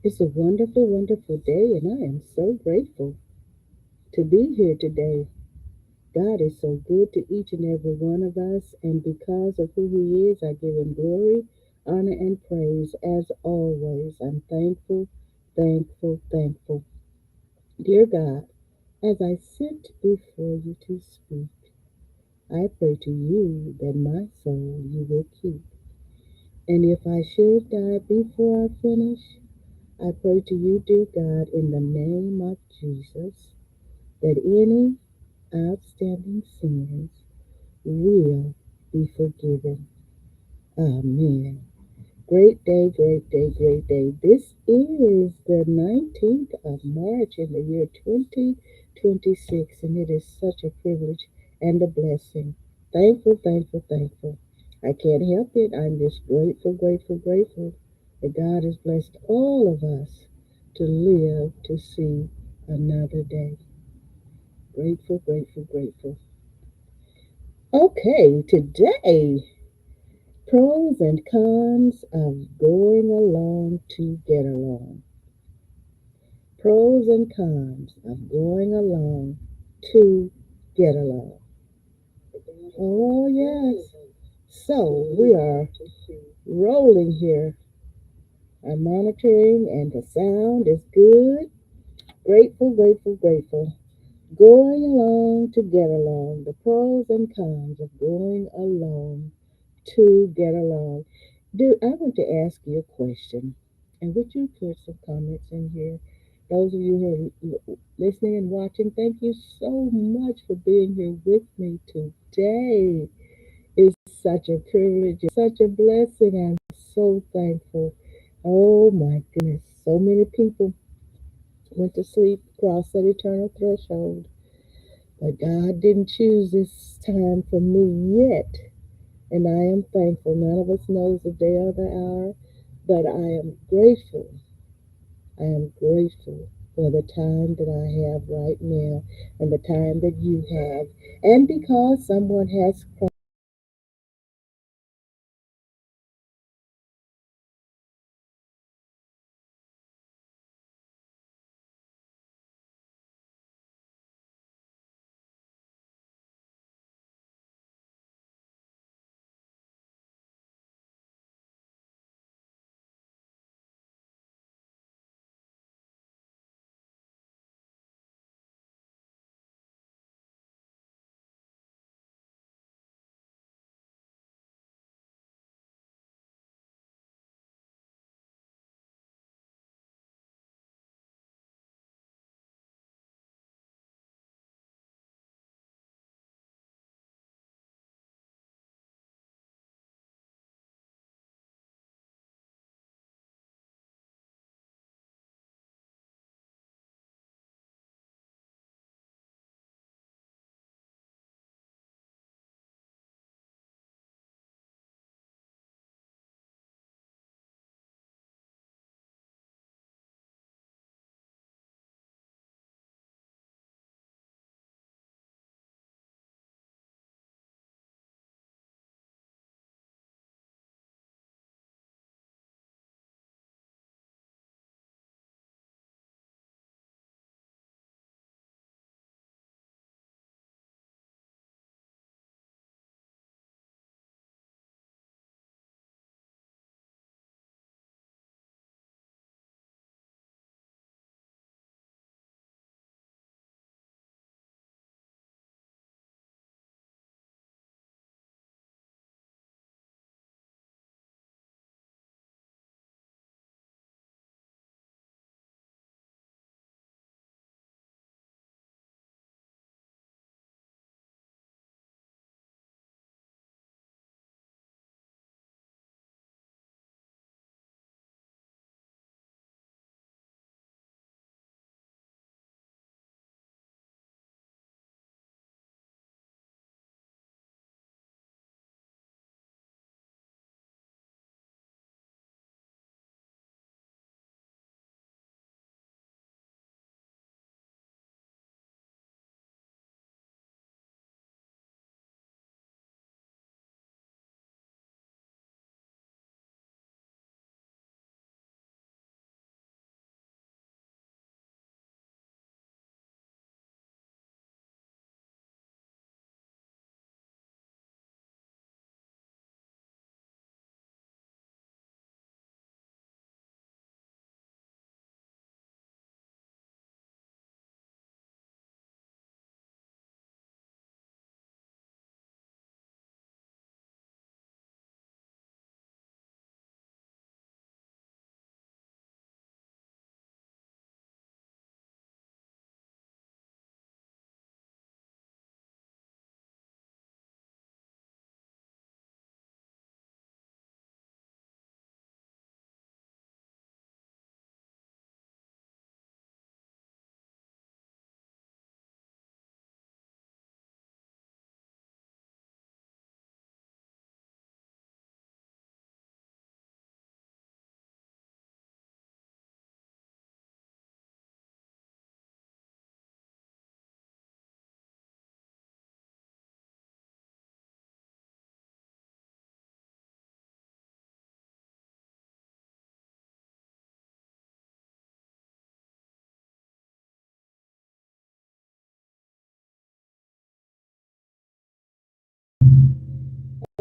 It's a wonderful, wonderful day, and I am so grateful to be here today. God is so good to each and every one of us, and because of who He is, I give Him glory, honor, and praise as always. I'm thankful, thankful, thankful. Dear God, as I sit before you to speak, I pray to you that my soul you will keep. And if I should die before I finish, I pray to you, dear God, in the name of Jesus, that any outstanding sins will be forgiven. Amen. Great day, great day, great day. This is the 19th of March in the year 2026, and it is such a privilege and a blessing. Thankful, thankful, thankful. I can't help it. I'm just grateful, grateful, grateful that God has blessed all of us to live to see another day. Grateful, grateful, grateful. Okay, today, pros and cons of going along to get along. Pros and cons of going along to get along. Oh, yes. So we are rolling here. I'm monitoring, and the sound is good. Grateful, grateful, grateful. Going along to get along. The pros and cons of going along to get along. I want to ask you a question, and would you put some comments in here? Those of you who are listening and watching, thank you so much for being here with me today. It's such a privilege, it's such a blessing. I'm so thankful. Oh my goodness, so many people went to sleep, crossed that eternal threshold, but God didn't choose this time for me yet. And I am thankful. None of us knows the day or the hour, but I am grateful. I am grateful for the time that I have right now and the time that you have. And because someone has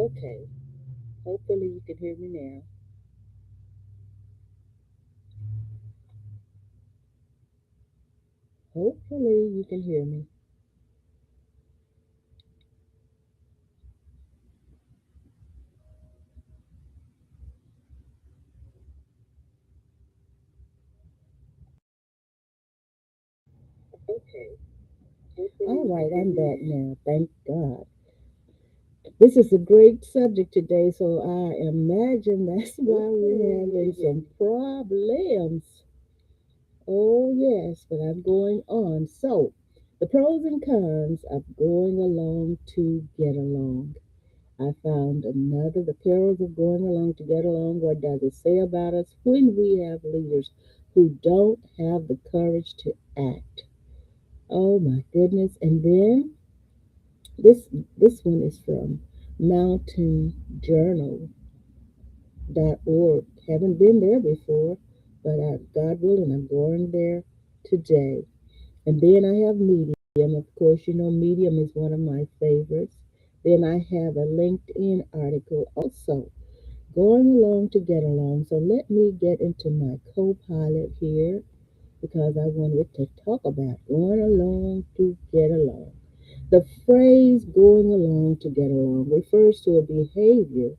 Okay, hopefully you can hear me now. Hopefully you can hear me. Okay. All right, I'm back now. Thank God. This is a great subject today, so I imagine that's why we're having some problems. Oh, yes, but I'm going on. So, the pros and cons of going along to get along. I found another, the perils of going along to get along. What does it say about us when we have leaders who don't have the courage to act? Oh my goodness. And then this this one is from mountainjournal.org. Haven't been there before, but God willing, I'm going there today. And then I have Medium. Of course, you know Medium is one of my favorites. Then I have a LinkedIn article also going along to get along. So let me get into my co-pilot here because I wanted to talk about going along to get along. The phrase going along to get along refers to a behavior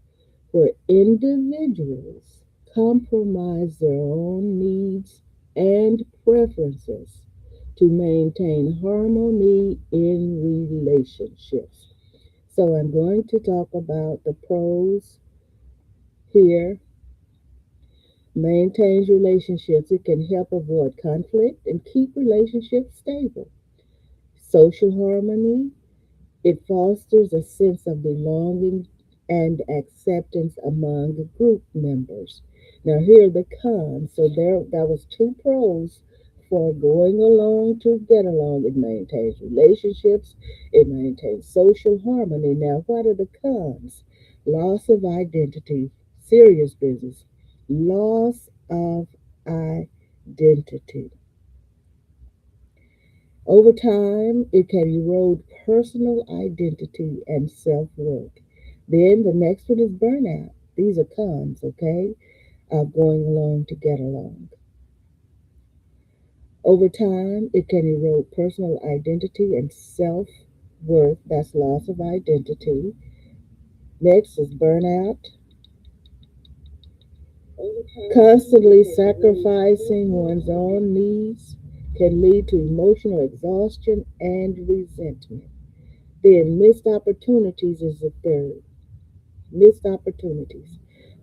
where individuals compromise their own needs and preferences to maintain harmony in relationships. So I'm going to talk about the pros here. Maintains relationships. It can help avoid conflict and keep relationships stable. Social harmony. It fosters a sense of belonging and acceptance among group members. Now here are the cons. So there that was two pros for going along to get along. It maintains relationships, it maintains social harmony. Now what are the cons? Loss of identity, serious business. Loss of identity. Over time, it can erode personal identity and self worth. Then the next one is burnout. These are cons, okay, of going along to get along. Over time, it can erode personal identity and self worth. That's loss of identity. Next is burnout. Constantly sacrificing one's own needs can lead to emotional exhaustion and resentment. Then missed opportunities is the third. Missed opportunities.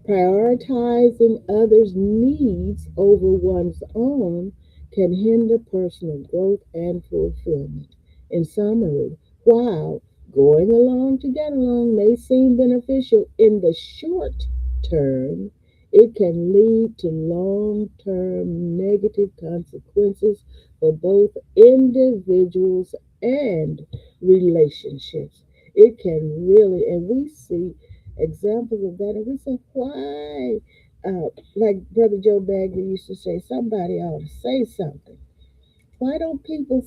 Prioritizing others' needs over one's own can hinder personal growth and fulfillment. In summary, while going along to get along may seem beneficial in the short term, it can lead to long term negative consequences for both individuals and relationships. It can really, and we see examples of that, and we say, why? Like Brother Joe Bagley used to say, somebody ought to say something. Why don't people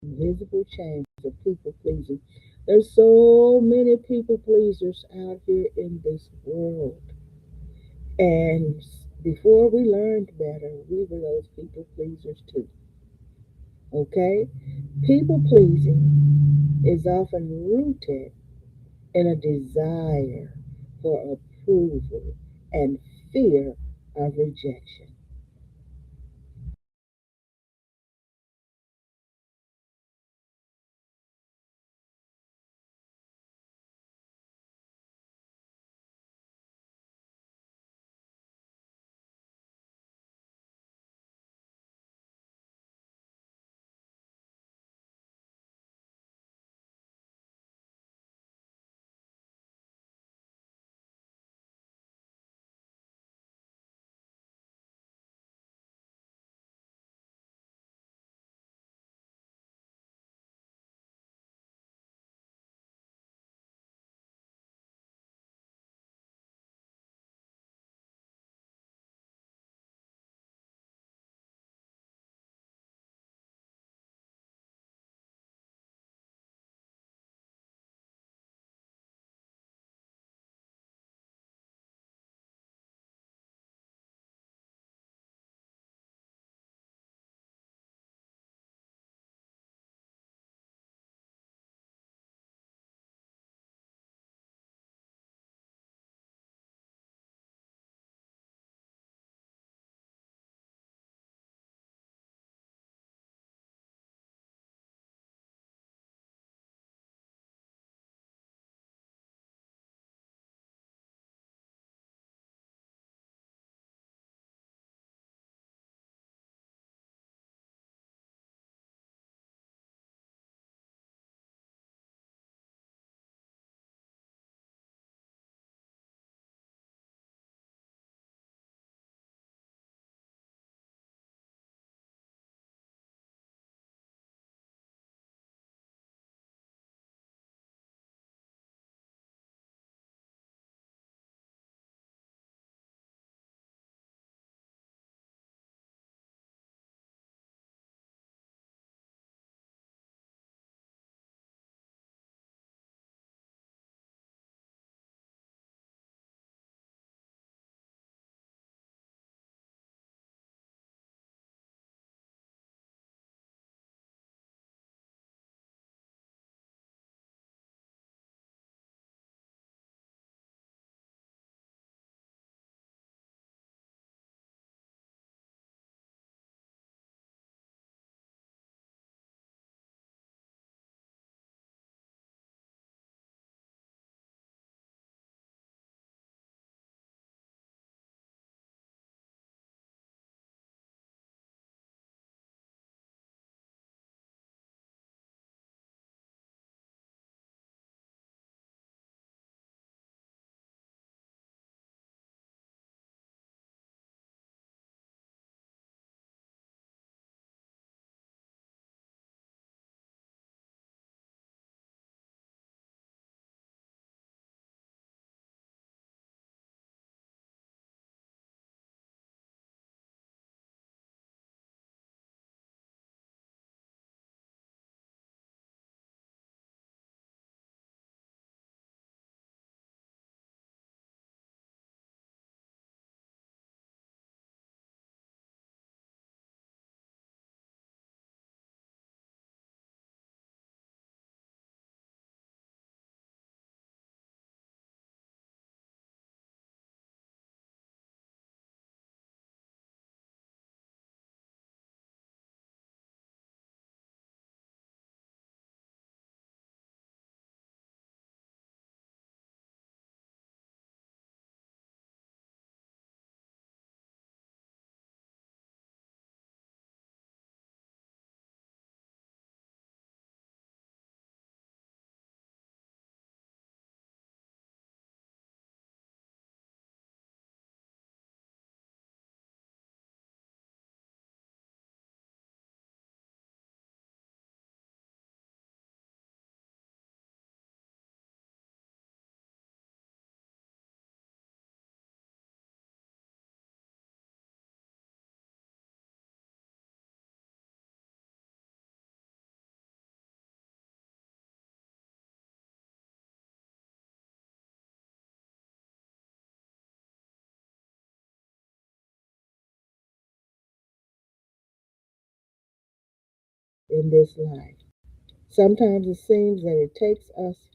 invisible chains of people pleasing. There's so many people pleasers out here in this world. And before we learned better, we were those people pleasers too. Okay? People pleasing is often rooted in a desire for approval and fear of rejection. in this life. Sometimes it seems that it takes us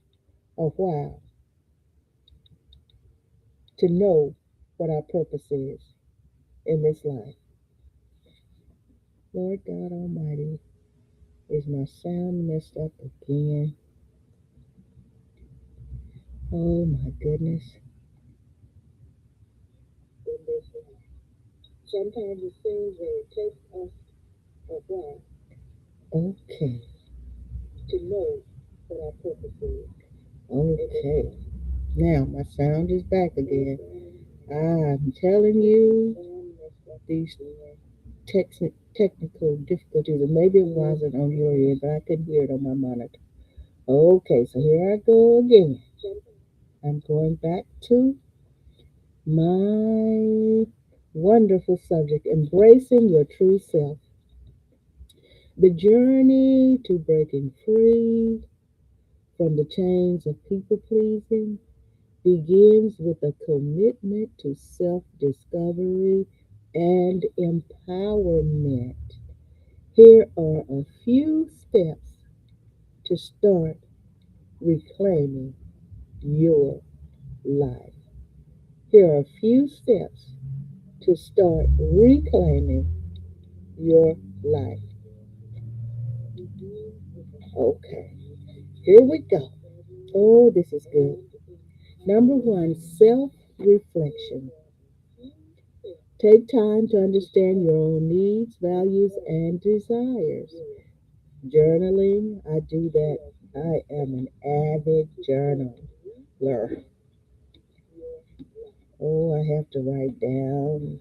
a while to know what our purpose is in this life. Lord God Almighty, is my sound messed up again? Oh my goodness. In this life. Sometimes it seems that it takes us a while. Okay. To know what our purpose is. Okay. Now my sound is back again. I'm telling you, these technical difficulties, and maybe it wasn't on your end, but I could hear it on my monitor. Okay, so here I go again. I'm going back to my wonderful subject, embracing your true self. The journey to breaking free from the chains of people pleasing begins with a commitment to self discovery and empowerment. Here are a few steps to start reclaiming your life. Here are a few steps to start reclaiming your life. Okay, here we go. Oh, this is good. Number one, self reflection. Take time to understand your own needs, values, and desires. Journaling, I do that. I am an avid journaler. Oh, I have to write down.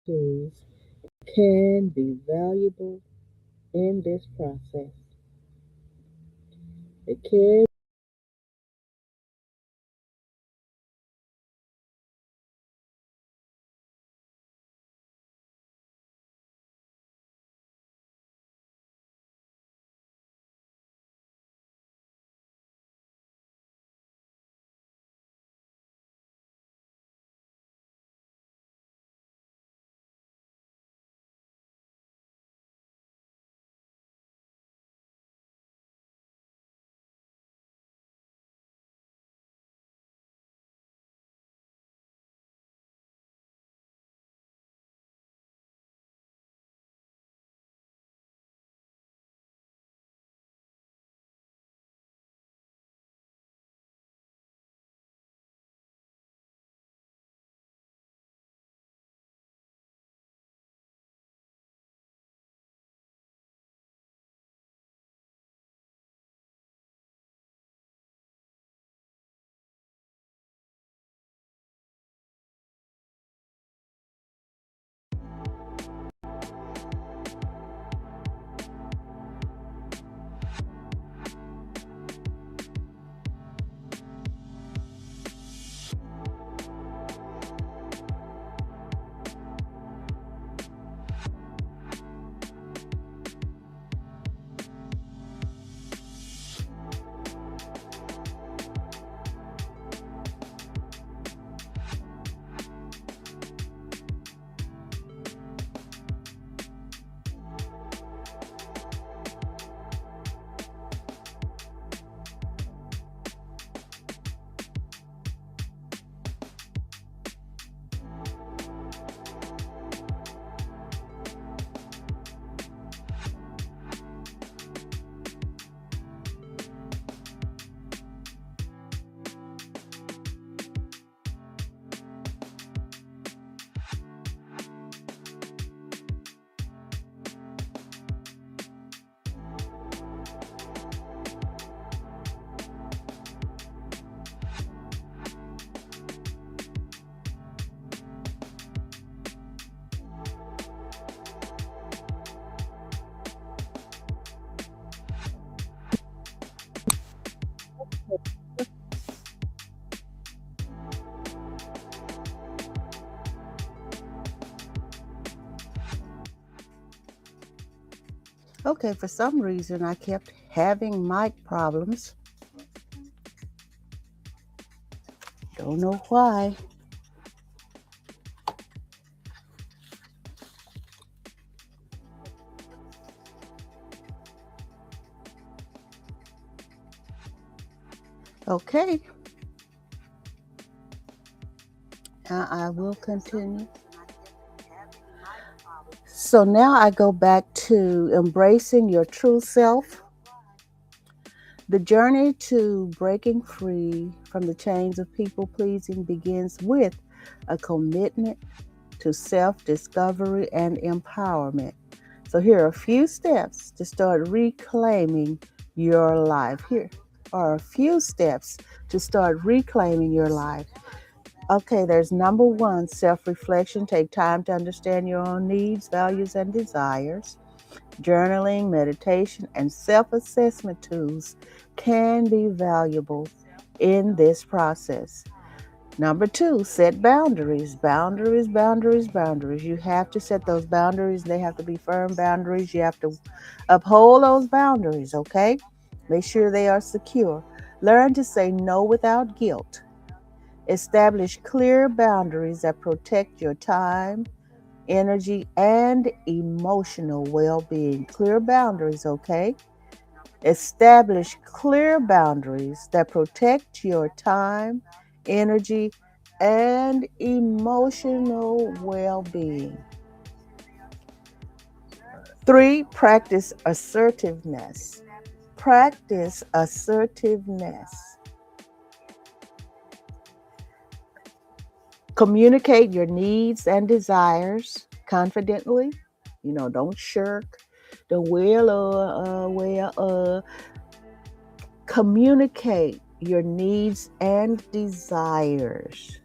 Tools can be valuable in this process. It can Okay, for some reason I kept having mic problems. Don't know why. Okay, I will continue. So now I go back to embracing your true self. The journey to breaking free from the chains of people pleasing begins with a commitment to self discovery and empowerment. So, here are a few steps to start reclaiming your life. Here are a few steps to start reclaiming your life. Okay, there's number one, self reflection. Take time to understand your own needs, values, and desires. Journaling, meditation, and self assessment tools can be valuable in this process. Number two, set boundaries. Boundaries, boundaries, boundaries. You have to set those boundaries. They have to be firm boundaries. You have to uphold those boundaries, okay? Make sure they are secure. Learn to say no without guilt. Establish clear boundaries that protect your time, energy, and emotional well being. Clear boundaries, okay? Establish clear boundaries that protect your time, energy, and emotional well being. Three, practice assertiveness. Practice assertiveness. Communicate your needs and desires confidently. Don't shirk. Don't communicate your needs and desires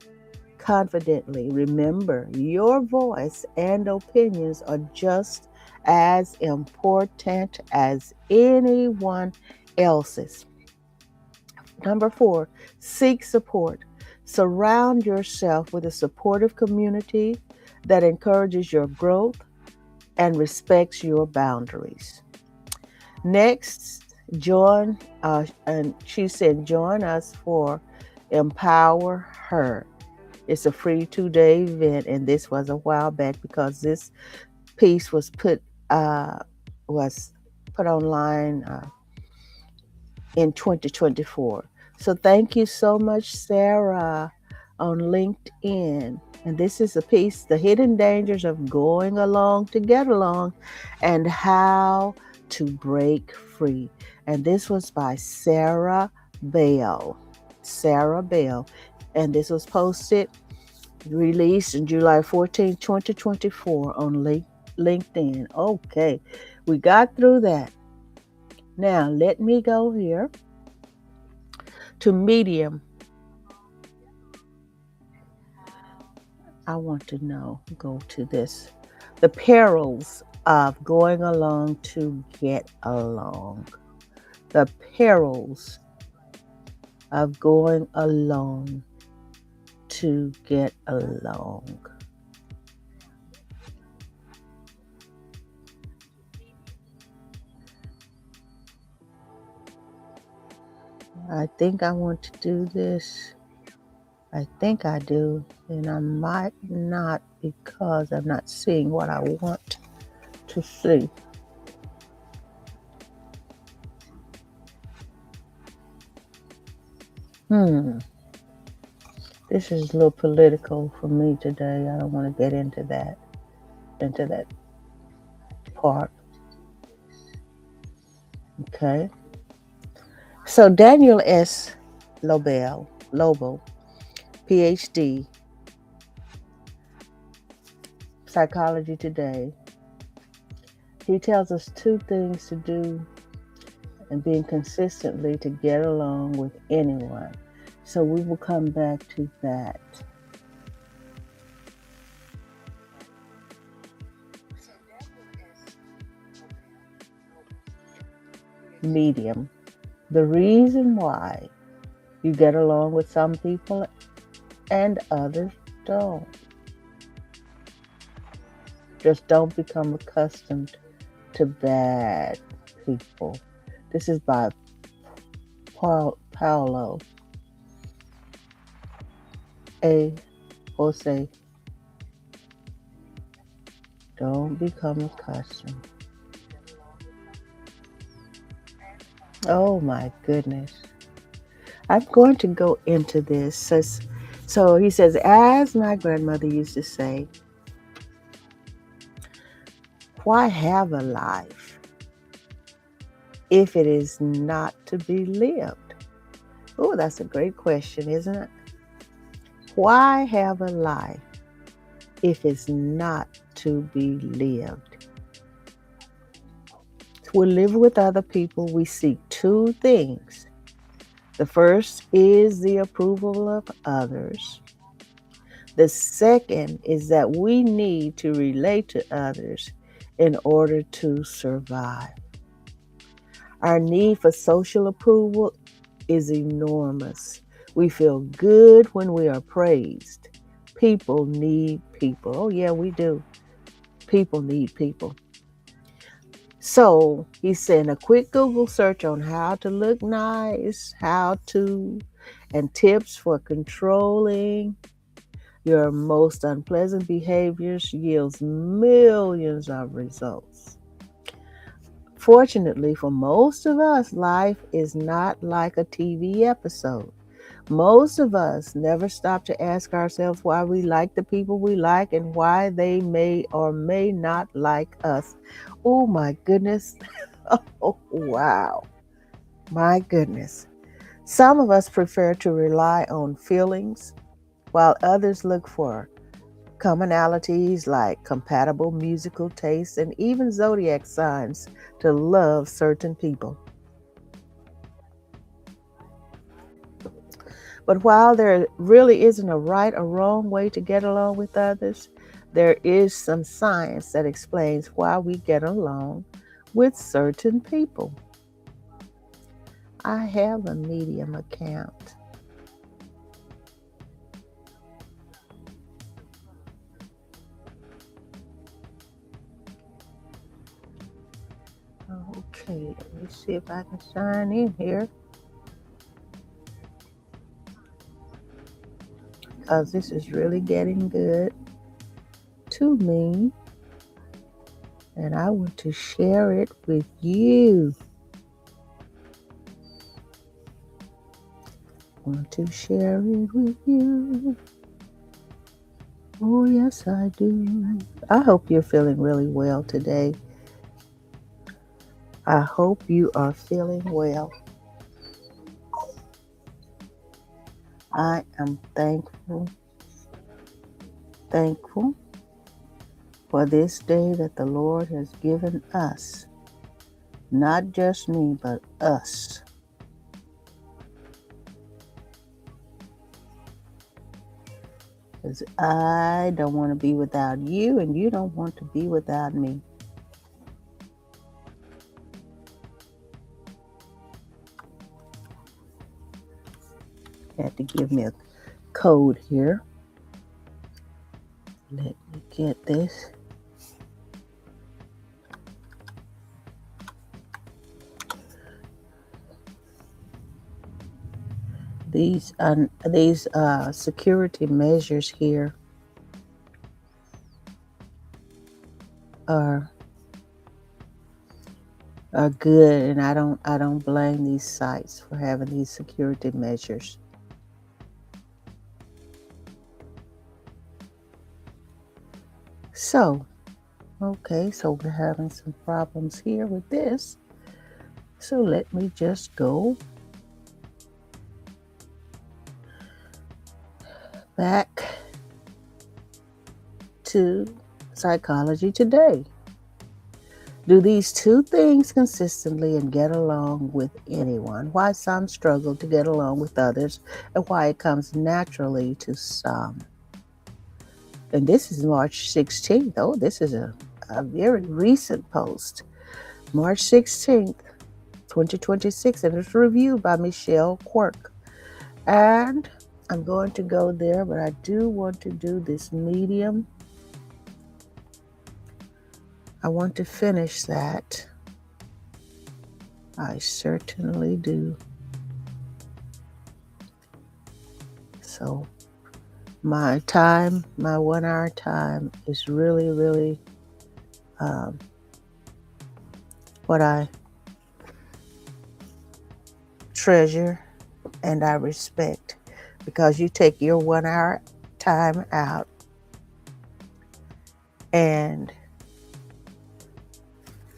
confidently. Remember, your voice and opinions are just as important as anyone else's. Number four, seek support. Surround yourself with a supportive community that encourages your growth and respects your boundaries. Next, and she said, join us for Empower Her. It's a free 2-day event, and this was a while back because this piece was put online in 2024. So thank you so much, Sarah, on LinkedIn. And this is a piece, The Hidden Dangers of Going Along to Get Along and How to Break Free. And this was by Sarah Bell. Sarah Bell. And this was released on July 14, 2024 on LinkedIn. Okay, we got through that. Now, let me go here to Medium. I want to go to this. The perils of going along to get along. The perils of going along to get along. I think I want to do this. I think I do, and I might not because I'm not seeing what I want to see. This is a little political for me today. I don't want to get into that part. Okay. So Daniel S. Lobo, PhD, Psychology Today. He tells us two things to do and being consistently to get along with anyone. So we will come back to that. Medium. The reason why you get along with some people and others don't. Just don't become accustomed to bad people. This is by Paulo A. Jose. Don't become a custom. Oh my goodness. I'm going to go into this. So he says, as my grandmother used to say, why have a life if it is not to be lived? Oh, that's a great question, isn't it? Why have a life if it's not to be lived? We live with other people. We seek two things. The first is the approval of others. The second is that we need to relate to others in order to survive. Our need for social approval is enormous. We feel good when we are praised. People need people. Oh, yeah, we do. People need people. So he's saying a quick Google search on how to look nice, and tips for controlling your most unpleasant behaviors yields millions of results. Fortunately for most of us, life is not like a TV episode. Most of us never stop to ask ourselves why we like the people we like and why they may or may not like us. Oh my goodness. Oh, wow. My goodness. Some of us prefer to rely on feelings while others look for commonalities like compatible musical tastes and even zodiac signs to love certain people. But while there really isn't a right or wrong way to get along with others, there is some science that explains why we get along with certain people. I have a Medium account. Okay, let me see if I can sign in here. Because this is really getting good to me. And I want to share it with you. Want to share it with you. Oh, yes, I do. I hope you're feeling really well today. I hope you are feeling well. I am thankful for this day that the Lord has given us. Not just me, but us. Because I don't want to be without you, and you don't want to be without me. Had to give me a code here. Let me get this. These security measures here are good, and I don't blame these sites for having these security measures. So, okay, so we're having some problems here with this. So let me just go back to Psychology Today. Do these two things consistently and get along with anyone. Why some struggle to get along with others and why it comes naturally to some. And this is March 16th. Oh, this is a very recent post. March 16th, 2026, and it's reviewed by Michelle Quirk. And I'm going to go there, but I do want to do this Medium I want to finish that. I certainly do. So my time, my 1 hour time is really, really um, what I treasure and I respect because you take your 1 hour time out and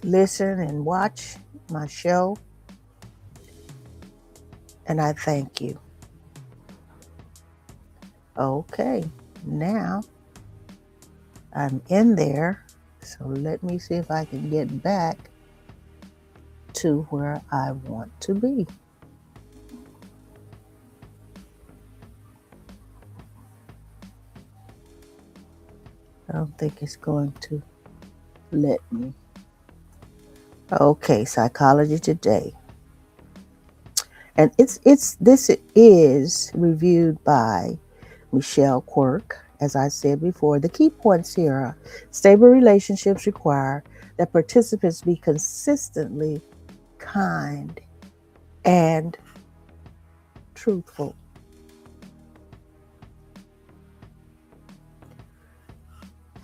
listen and watch my show, and I thank you. Okay, now I'm in there, so let me see if I can get back to where I want to be. I don't think it's going to let me. Okay, Psychology Today. And this is reviewed by Michelle Quirk. As I said before, the key points here are stable relationships require that participants be consistently kind and truthful.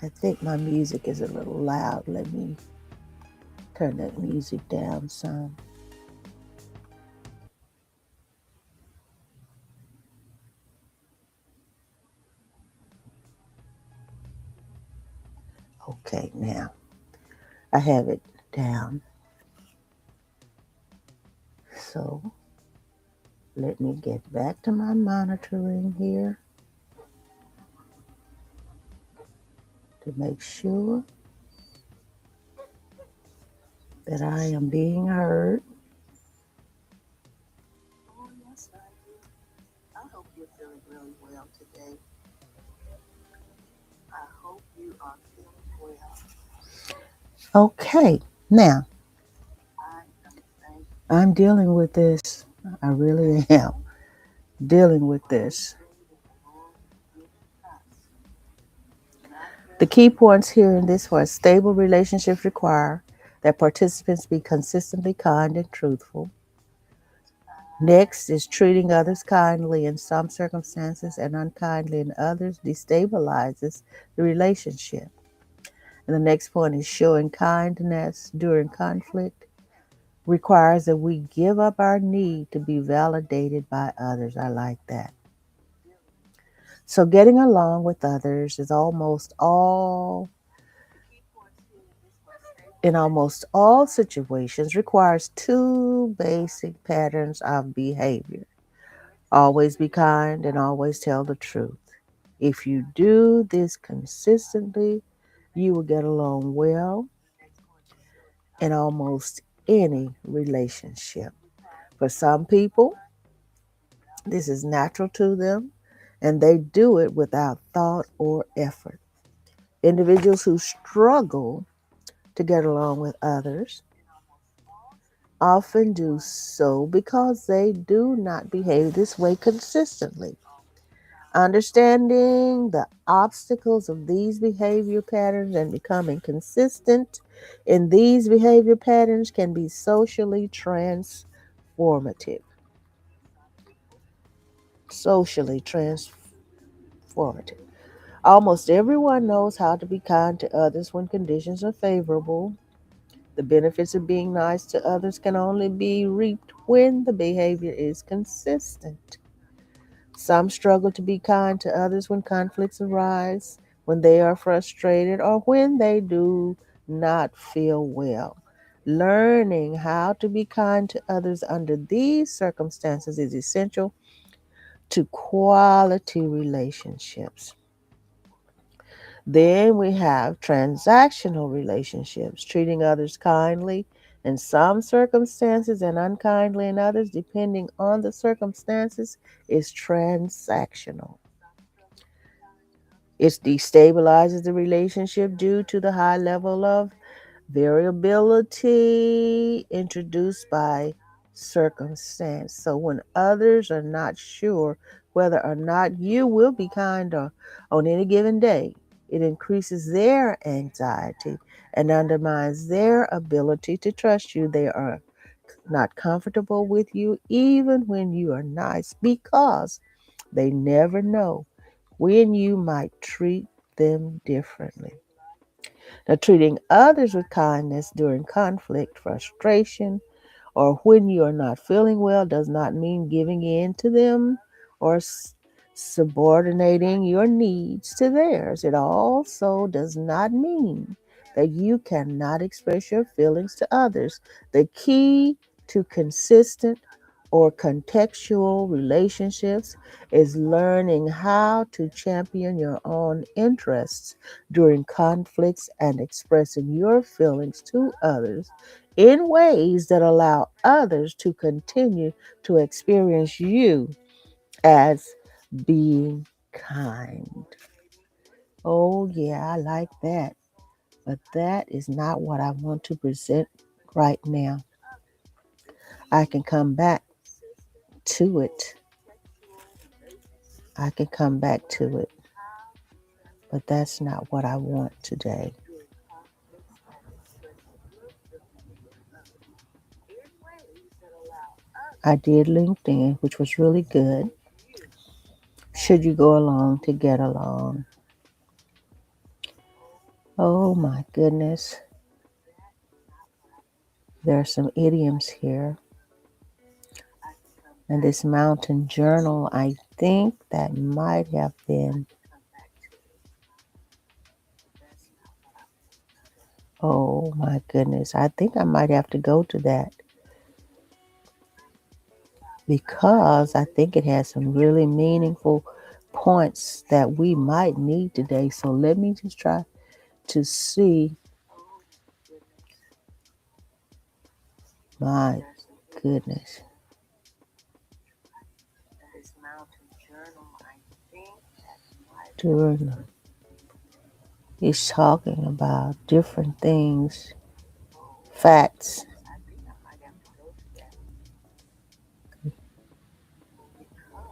I think my music is a little loud. Let me turn that music down some. Okay, now I have it down. So let me get back to my monitoring here to make sure that I am being heard. Oh, yes, I do. I hope you're feeling really well today. I hope you are feeling well. Okay, now I'm dealing with this. I really am dealing with this. The key points here in this was stable relationships require that participants be consistently kind and truthful. Next is treating others kindly in some circumstances and unkindly in others destabilizes the relationship. And the next point is showing kindness during conflict requires that we give up our need to be validated by others. I like that. So getting along with others is in almost all situations requires two basic patterns of behavior. Always be kind and always tell the truth. If you do this consistently, you will get along well in almost any relationship. For some people, this is natural to them and they do it without thought or effort. Individuals who struggle to get along with others often do so because they do not behave this way consistently. Understanding the obstacles of these behavior patterns and becoming consistent in these behavior patterns can be socially transformative. Socially transformative. Almost everyone knows how to be kind to others when conditions are favorable. The benefits of being nice to others can only be reaped when the behavior is consistent. Some struggle to be kind to others when conflicts arise, when they are frustrated, or when they do not feel well. Learning how to be kind to others under these circumstances is essential to quality relationships. Then we have transactional relationships, treating others kindly in some circumstances and unkindly in others, depending on the circumstances, is transactional. It destabilizes the relationship due to the high level of variability introduced by circumstance. So when others are not sure whether or not you will be kind on any given day, It increases their anxiety and undermines their ability to trust you. They are not comfortable with you even when you are nice because they never know when you might treat them differently. Now, treating others with kindness during conflict, frustration, or when you are not feeling well does not mean giving in to them or subordinating your needs to theirs. It also does not mean that you cannot express your feelings to others. The key to consistent or contextual relationships is learning how to champion your own interests during conflicts and expressing your feelings to others in ways that allow others to continue to experience you as being kind. Oh, yeah, I like that. But that is not what I want to present right now. I can come back to it. I can come back to it. But that's not what I want today. I did LinkedIn, which was really good. Should you go along to get along? Oh my goodness. There are some idioms here. And this mountain journal, I think that might have been, oh my goodness, I think I might have to go to that because I think it has some really meaningful points that we might need today. So let me just try to see. My goodness. During, he's talking about different things, facts.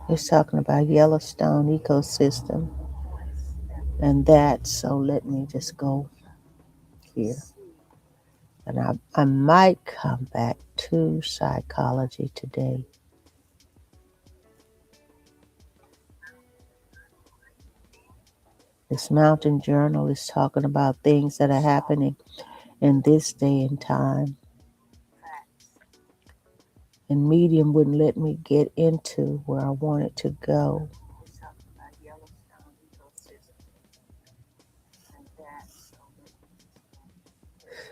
He's talking about Yellowstone ecosystem and that. So let me just go here. And I might come back to psychology today. This mountain journal is talking about things that are happening in this day and time. And Medium wouldn't let me get into where I wanted to go.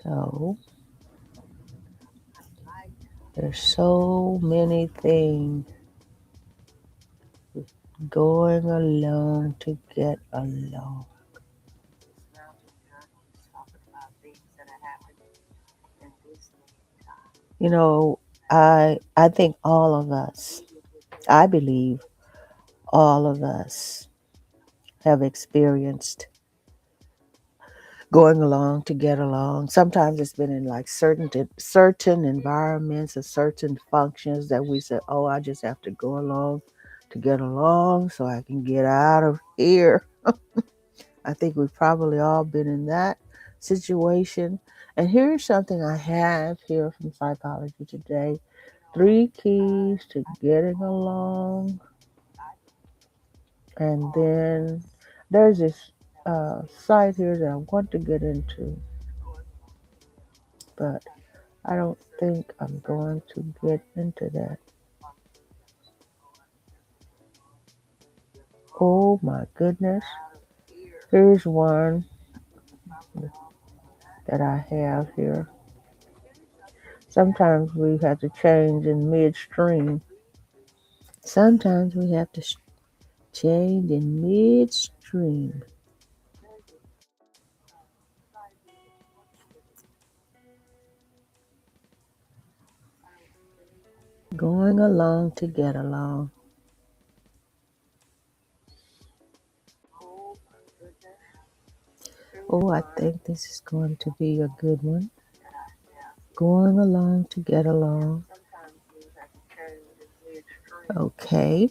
So there's so many things going along to get along. You know, I think all of us, I believe all of us have experienced going along to get along. Sometimes it's been in like certain environments or certain functions that we say, "Oh, I just have to go along to get along so I can get out of here." I think we've probably all been in that situation. And here's something I have here from psychology today. 3 keys to getting along. And then there's this site here that I want to get into, but I don't think I'm going to get into that. Oh my goodness. Here's one that I have here. Sometimes we have to change in midstream. Sometimes we have to change in midstream. Going along to get along. Oh, I think this is going to be a good one. Going along to get along. Okay.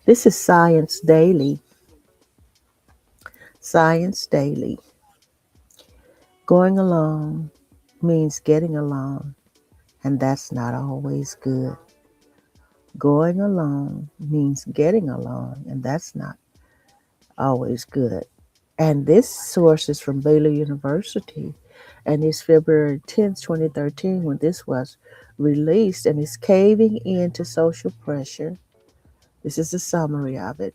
This is Science Daily. Science Daily. Going along means getting along, and that's not always good. Going along means getting along, and that's not always good. And this source is from Baylor University, and it's February 10th, 2013, when this was released, and it's caving into social pressure. This is the summary of it.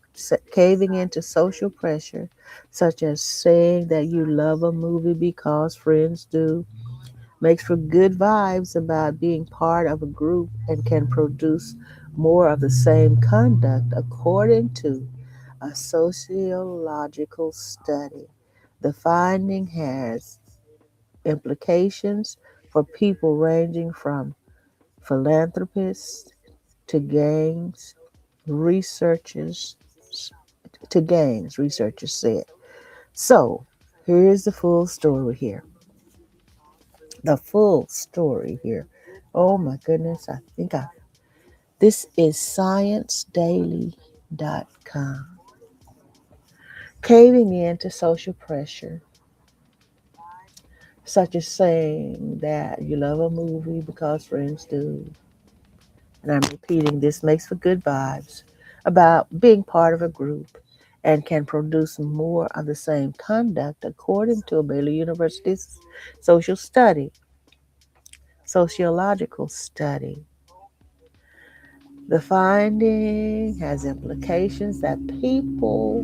Caving into social pressure, such as saying that you love a movie because friends do, makes for good vibes about being part of a group and can produce more of the same conduct, according to a sociological study. The finding has implications for people ranging from philanthropists to researchers researchers said. So, here's the full story here. The full story here. Oh my goodness, I think I this is sciencedaily.com. Caving into social pressure, such as saying that you love a movie because friends do. And I'm repeating, this makes for good vibes about being part of a group and can produce more of the same conduct, according to a Baylor University's social study, sociological study. The finding has implications that people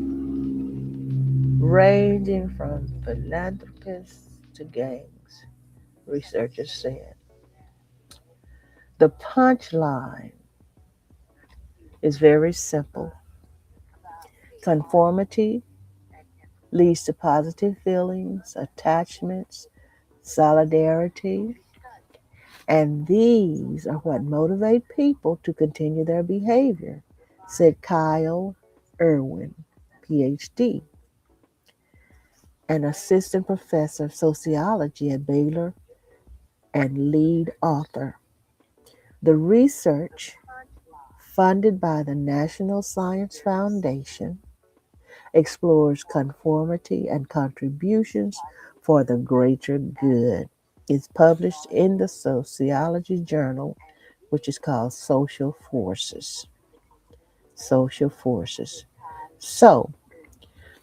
ranging from philanthropists to gangs, researchers said. The punchline is very simple. Conformity leads to positive feelings, attachments, solidarity, and these are what motivate people to continue their behavior, said Kyle Irwin, PhD, an assistant professor of sociology at Baylor and lead author. The research, funded by the National Science Foundation, explores conformity and contributions for the greater good. It's published in the sociology journal, which is called Social Forces. Social Forces. So,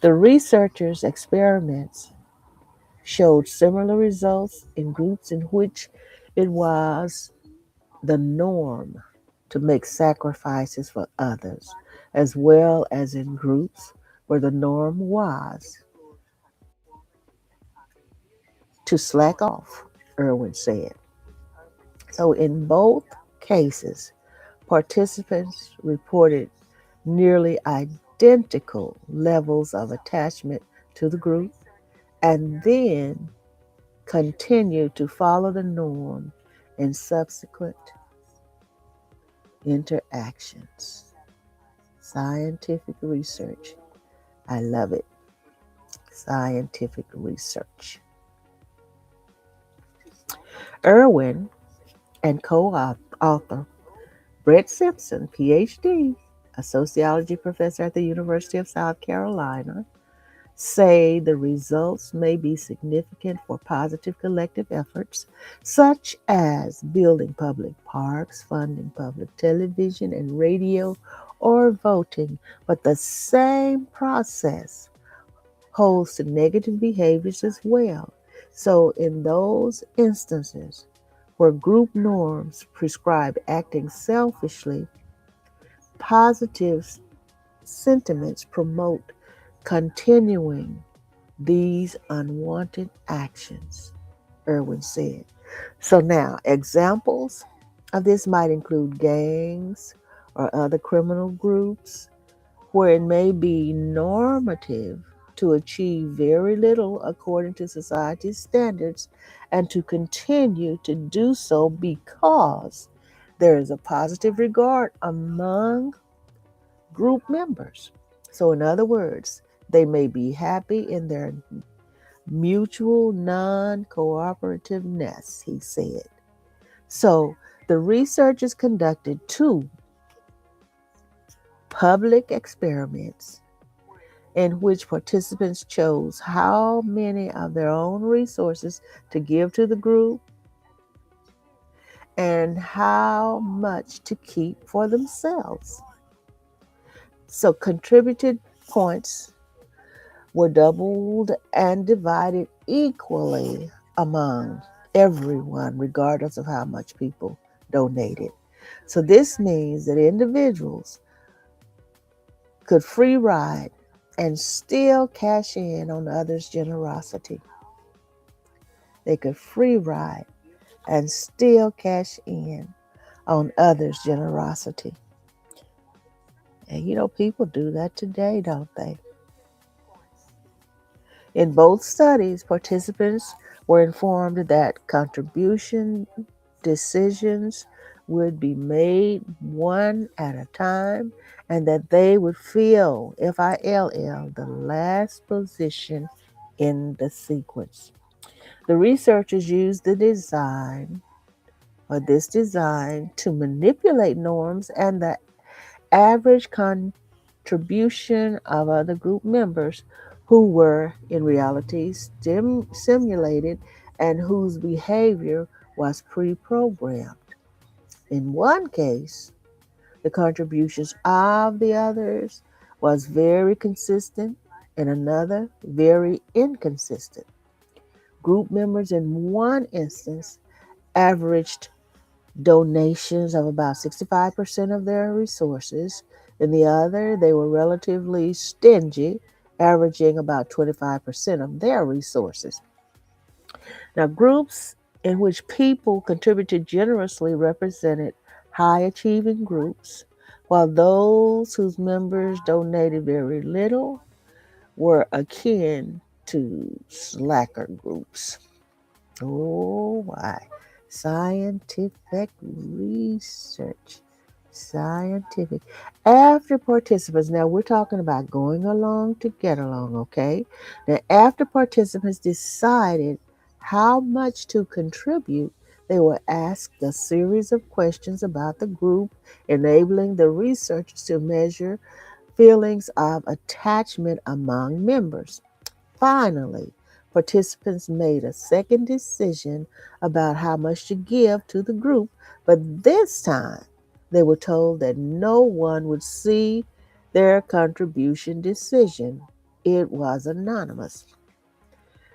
the researchers' experiments showed similar results in groups in which it was the norm to make sacrifices for others, as well as in groups where the norm was to slack off, Irwin said. So, in both cases, participants reported nearly identical levels of attachment to the group and then continued to follow the norm in subsequent interactions. Scientific research. I love it. Scientific research. Irwin and co author Brett Simpson, PhD, a sociology professor at the University of South Carolina, say the results may be significant for positive collective efforts, such as building public parks, funding public television and radio, or voting. But the same process holds to negative behaviors as well. So, in those instances where group norms prescribe acting selfishly, positive sentiments promote continuing these unwanted actions, Irwin said. So now, examples of this might include gangs or other criminal groups where it may be normative to achieve very little according to society's standards and to continue to do so because there is a positive regard among group members. So, in other words, they may be happy in their mutual non cooperativeness, he said. So, the researchers conducted two public experiments in which participants chose how many of their own resources to give to the group and how much to keep for themselves. So contributed points were doubled and divided equally among everyone, regardless of how much people donated. So this means that individuals could free ride and still cash in on others' generosity. They could free ride and still cash in on others' generosity. And people do that today, don't they? In both studies, participants were informed that contribution decisions would be made one at a time and that they would fill, FILL, the last position in the sequence. The researchers used this design to manipulate norms and the average contribution of other group members who were in reality simulated and whose behavior was pre-programmed. In one case, the contributions of the others was very consistent, in another, very inconsistent. Group members in one instance averaged donations of about 65% of their resources. In the other, they were relatively stingy, averaging about 25% of their resources. Now, groups in which people contributed generously represented high achieving groups, while those whose members donated very little were akin to slacker groups. Oh, why? Scientific research. Scientific. After participants, now we're talking about going along to get along, okay? Now, after participants decided how much to contribute, they were asked a series of questions about the group, enabling the researchers to measure feelings of attachment among members. Finally, participants made a second decision about how much to give to the group, but this time they were told that no one would see their contribution decision. It was anonymous.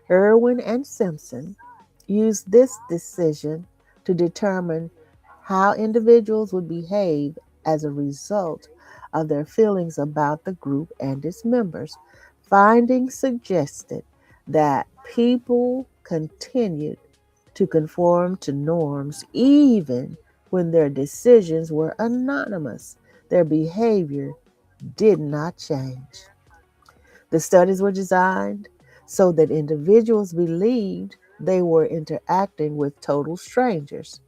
Irwin and Simpson used this decision to determine how individuals would behave as a result of their feelings about the group and its members. Findings suggested that people continued to conform to norms even when their decisions were anonymous. Their behavior did not change. The studies were designed so that individuals believed they were interacting with total strangers.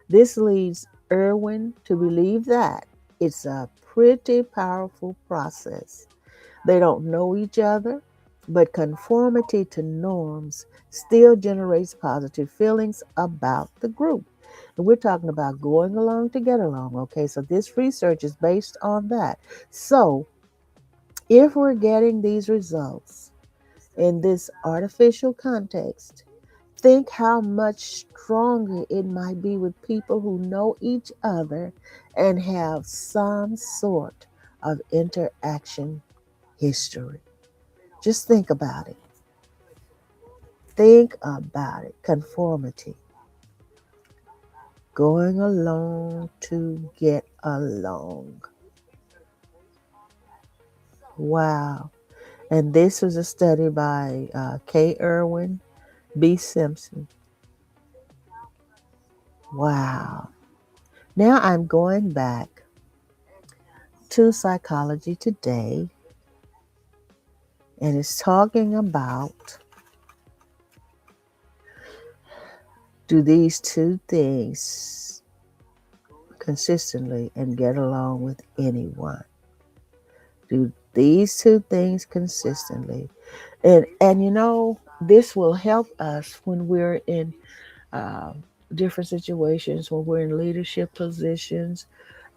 This leads Irwin to believe that it's a pretty powerful process. They don't know each other, but conformity to norms still generates positive feelings about the group. And we're talking about going along to get along, okay? So this research is based on that. So if we're getting these results in this artificial context, think how much stronger it might be with people who know each other and have some sort of interaction history. Just think about it. Think about it. Conformity. Going along to get along. Wow. And this was a study by K. Irwin, B. Simpson. Wow. Now I'm going back to Psychology Today, and it's talking about, do these two things consistently and get along with anyone? Do these two things consistently. And this will help us when we're in uh, different situations, when we're in leadership positions,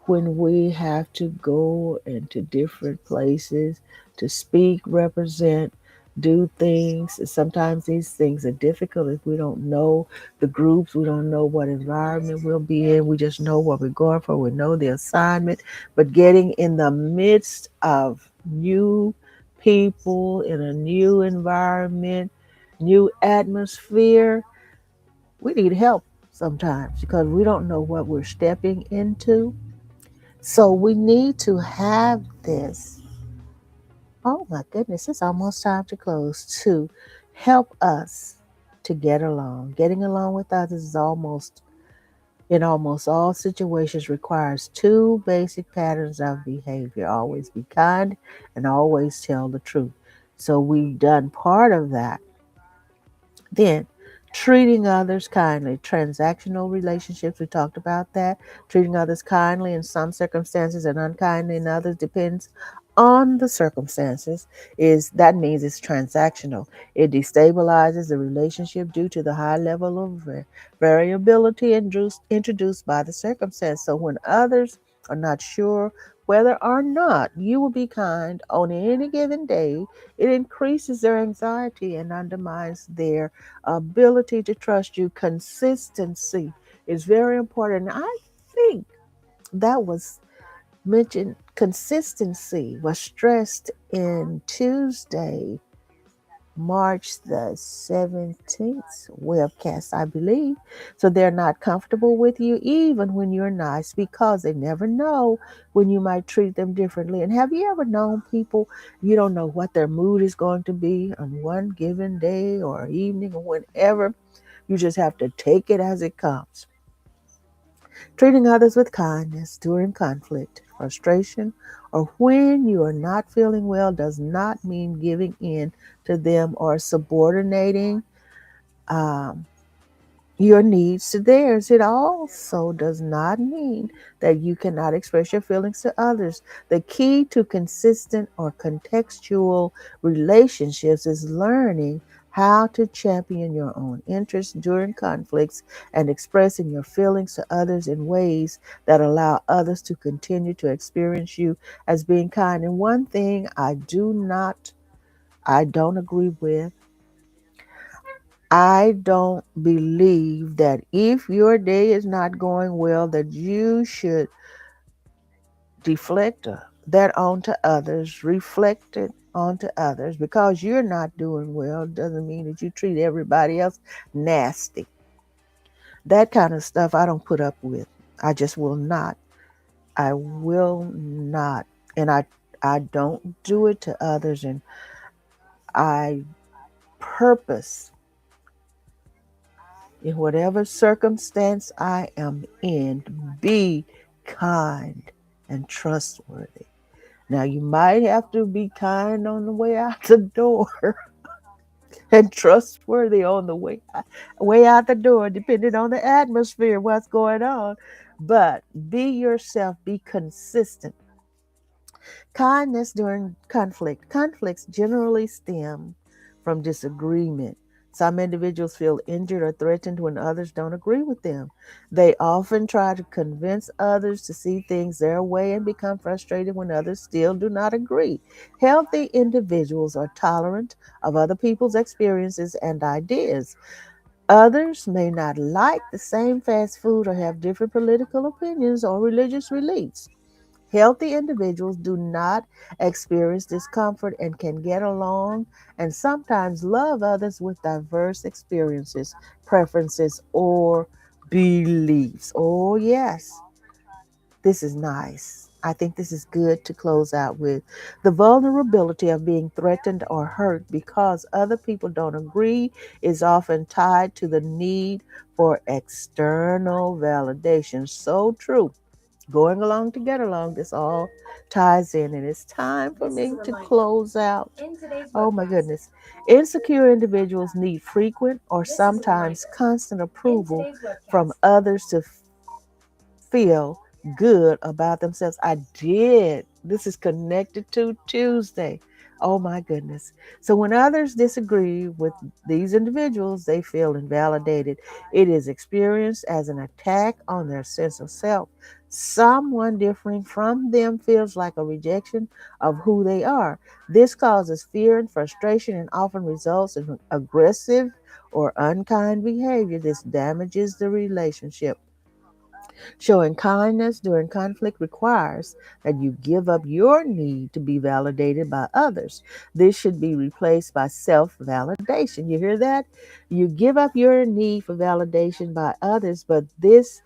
when we have to go into different places to speak, represent, do things. Sometimes these things are difficult if we don't know the groups, we don't know what environment we'll be in, we just know what we're going for, we know the assignment. But getting in the midst of new people in a new environment, new atmosphere, we need help sometimes because we don't know what we're stepping into. So we need to have this. Oh my goodness, it's almost time to close to help us to get along. Getting along with others is almost in almost all situations requires two basic patterns of behavior. Always be kind and always tell the truth. So we've done part of that. Then, treating others kindly. Transactional relationships, we talked about that. Treating others kindly in some circumstances and unkindly in others depends on the circumstances. Is that means it's transactional. It destabilizes the relationship due to the high level of variability introduced by the circumstance. So when others are not sure whether or not you will be kind on any given day, it increases their anxiety and undermines their ability to trust you. Consistency is very important. I think that was mentioned, consistency was stressed in Tuesday, March the 17th webcast, I believe. So they're not comfortable with you even when you're nice because they never know when you might treat them differently. And have you ever known people, you don't know what their mood is going to be on one given day or evening or whenever? You just have to take it as it comes. Treating others with kindness during conflict, frustration, or when you are not feeling well does not mean giving in to them or subordinating um, your needs to theirs. It also does not mean that you cannot express your feelings to others. The key to consistent or contextual relationships is learning how to champion your own interests during conflicts and expressing your feelings to others in ways that allow others to continue to experience you as being kind. And one thing I don't agree with, I don't believe that if your day is not going well, that you should deflect that onto others, reflect it onto others. Because you're not doing well doesn't mean that you treat everybody else nasty. That kind of stuff I don't put up with. I just will not. I will not. And I don't do it to others, and I purpose in whatever circumstance I am in, be kind and trustworthy. Now, you might have to be kind on the way out the door and trustworthy on the way out the door, depending on the atmosphere, what's going on. But be yourself, be consistent. Kindness during conflict. Conflicts generally stem from disagreement. Some individuals feel injured or threatened when others don't agree with them. They often try to convince others to see things their way and become frustrated when others still do not agree. Healthy individuals are tolerant of other people's experiences and ideas. Others may not like the same fast food or have different political opinions or religious beliefs. Healthy individuals do not experience discomfort and can get along and sometimes love others with diverse experiences, preferences, or beliefs. Oh, yes, this is nice. I think this is good to close out with. The vulnerability of being threatened or hurt because other people don't agree is often tied to the need for external validation. So true. Going along to get along, this all ties in, and it's time for me to close out. Oh my goodness. Insecure individuals need frequent or sometimes constant approval from others to feel good about themselves. I did. This is connected to Tuesday. Oh my goodness. So when others disagree with these individuals, they feel invalidated. It is experienced as an attack on their sense of self. Someone differing from them feels like a rejection of who they are. This causes fear and frustration and often results in aggressive or unkind behavior. This damages the relationship. Showing kindness during conflict requires that you give up your need to be validated by others. This should be replaced by self validation. You hear that? You give up your need for validation by others, but this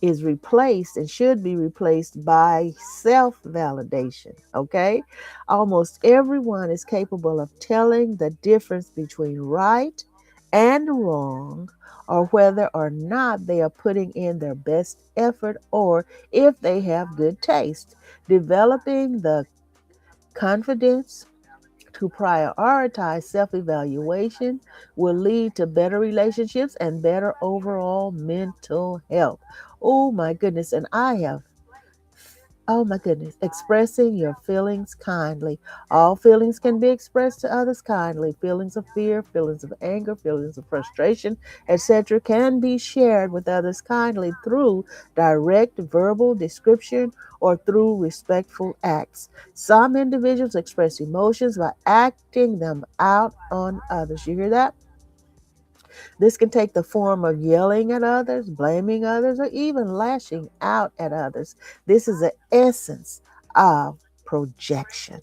is replaced and should be replaced by self validation. Okay? Almost everyone is capable of telling the difference between right and wrong, or whether or not they are putting in their best effort, or if they have good taste. Developing the confidence to prioritize self evaluation will lead to better relationships and better overall mental health. Oh my goodness. And I have, oh my goodness, expressing your feelings kindly. All feelings can be expressed to others kindly. Feelings of fear, feelings of anger, feelings of frustration, etc., can be shared with others kindly through direct verbal description or through respectful acts. Some individuals express emotions by acting them out on others. You hear that? This can take the form of yelling at others, blaming others, or even lashing out at others. This is the essence of projection.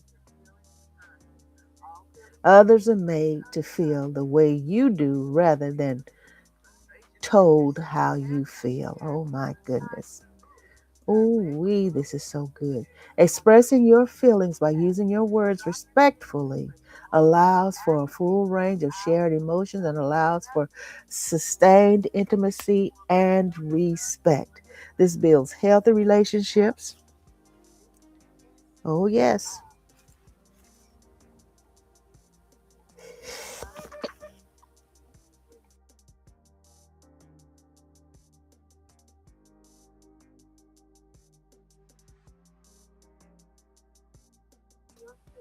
Others are made to feel the way you do rather than told how you feel. Oh my goodness. Oh, this is so good. Expressing your feelings by using your words respectfully allows for a full range of shared emotions and allows for sustained intimacy and respect. This builds healthy relationships. Oh, yes.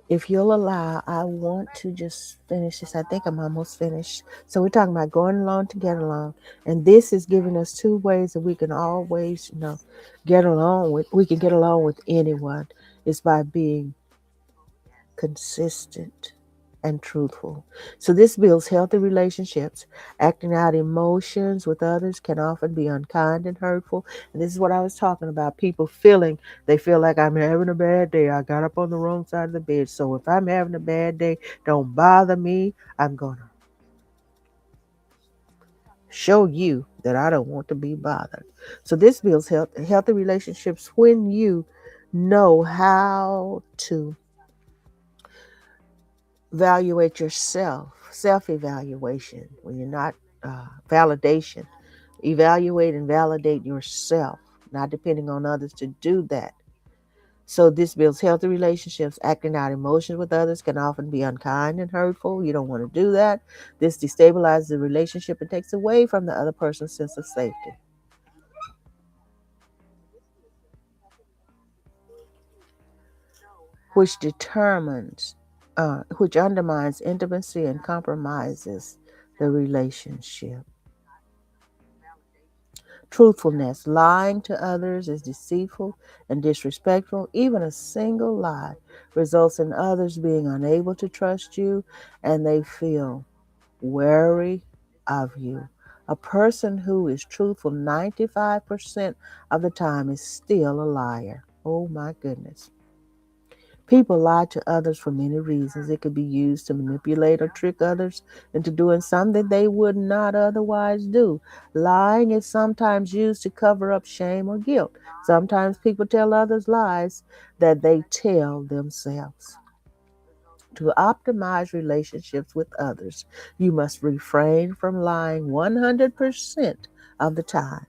If you'll allow, I want to just finish this. I think I'm almost finished. So we're talking about going along to get along. And this is giving us two ways that we can always, get along with. We can get along with anyone. Is by being consistent and truthful. So this builds healthy relationships. Acting out emotions with others can often be unkind and hurtful. And this is what I was talking about. People feeling, they feel like I'm having a bad day. I got up on the wrong side of the bed. So if I'm having a bad day, don't bother me. I'm going to show you that I don't want to be bothered. So this builds healthy relationships when you know how to evaluate yourself, self evaluation, when you're not validation. Evaluate and validate yourself, not depending on others to do that. So this builds healthy relationships. Acting out emotions with others can often be unkind and hurtful. You don't want to do that. This destabilizes the relationship and takes away from the other person's sense of safety, which which undermines intimacy and compromises the relationship. Truthfulness. Lying to others is deceitful and disrespectful. Even a single lie results in others being unable to trust you and they feel wary of you. A person who is truthful 95% of the time is still a liar. Oh my goodness. People lie to others for many reasons. It could be used to manipulate or trick others into doing something they would not otherwise do. Lying is sometimes used to cover up shame or guilt. Sometimes people tell others lies that they tell themselves. To optimize relationships with others, you must refrain from lying 100% of the time.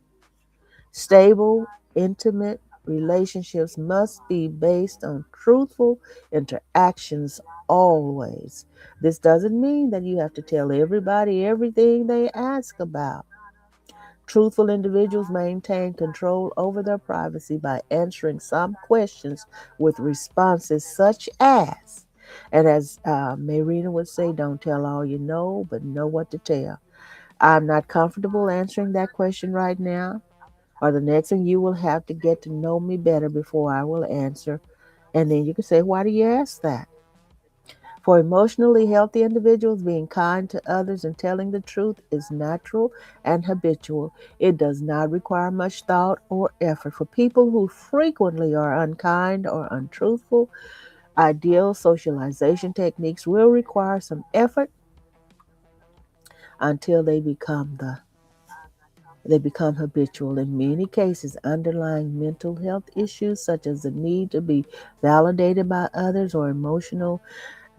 Stable, intimate relationships must be based on truthful interactions always. This doesn't mean that you have to tell everybody everything they ask about. Truthful individuals maintain control over their privacy by answering some questions with responses such as, and as Marina would say, don't tell all you know, but know what to tell. I'm not comfortable answering that question right now. Or the next one, you will have to get to know me better before I will answer. And then you can say, why do you ask that? For emotionally healthy individuals, being kind to others and telling the truth is natural and habitual. It does not require much thought or effort. For people who frequently are unkind or untruthful, ideal socialization techniques will require some effort until they become habitual. In many cases, underlying mental health issues such as the need to be validated by others or emotional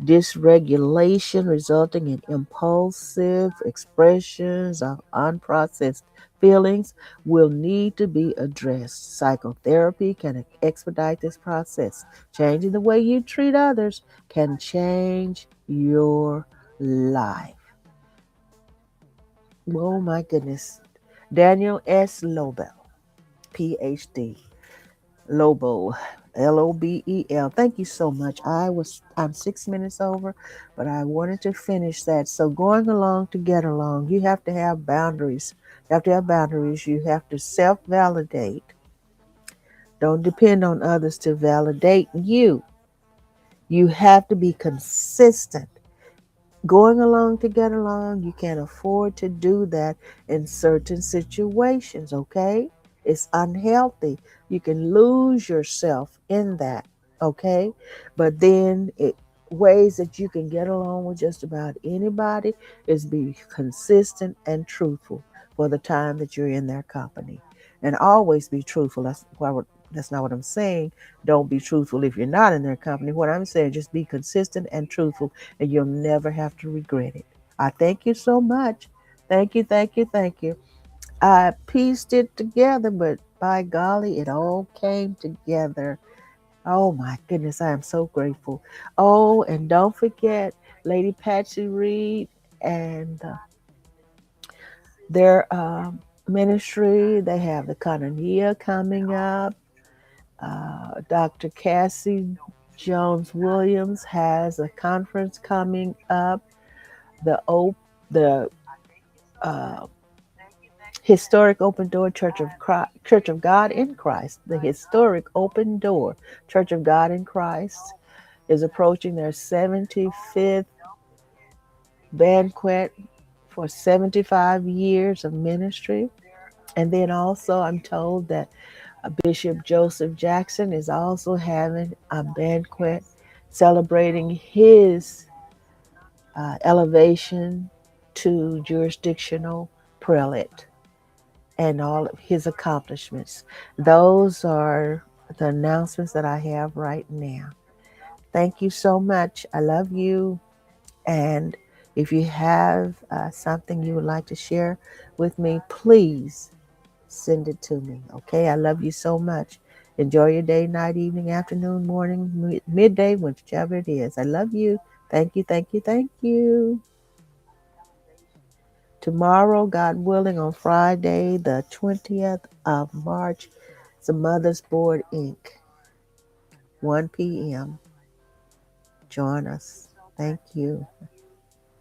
dysregulation resulting in impulsive expressions of unprocessed feelings will need to be addressed. Psychotherapy can expedite this process. Changing the way you treat others can change your life. Oh my goodness. Daniel S. Lobel, PhD. Lobo, Lobel. Thank you so much. I'm 6 minutes over, but I wanted to finish that. So going along to get along, you have to have boundaries. You have to have boundaries. You have to self-validate. Don't depend on others to validate you. You have to be consistent. Going along to get along, you can't afford to do that in certain situations, okay? It's unhealthy. You can lose yourself in that, okay? But then ways that you can get along with just about anybody is be consistent and truthful for the time that you're in their company. And always be truthful. That's not what I'm saying. Don't be truthful if you're not in their company. What I'm saying, just be consistent and truthful and you'll never have to regret it. I thank you so much. Thank you, thank you, thank you. I pieced it together, but by golly, it all came together. Oh my goodness, I am so grateful. Oh, and don't forget Lady Patsy Reed and their ministry. They have the Koinonia coming up. Dr. Cassie Jones Williams has a conference coming up. The the uh, Historic Open Door Church of God in Christ, the Historic Open Door Church of God in Christ is approaching their 75th banquet for 75 years of ministry. And then also, I'm told that Bishop Joseph Jackson is also having a banquet celebrating his elevation to jurisdictional prelate and all of his accomplishments. Those are the announcements that I have right now. Thank you so much. I love you. And if you have something you would like to share with me, please send it to me. Okay. I love you so much. Enjoy your day, night, evening, afternoon, morning, midday, whichever it is. I love you. Thank you. Thank you. Thank you. Tomorrow, God willing, on Friday, the 20th of March, it's a Mother's Board Inc., 1 p.m. Join us. Thank you.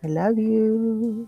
I love you.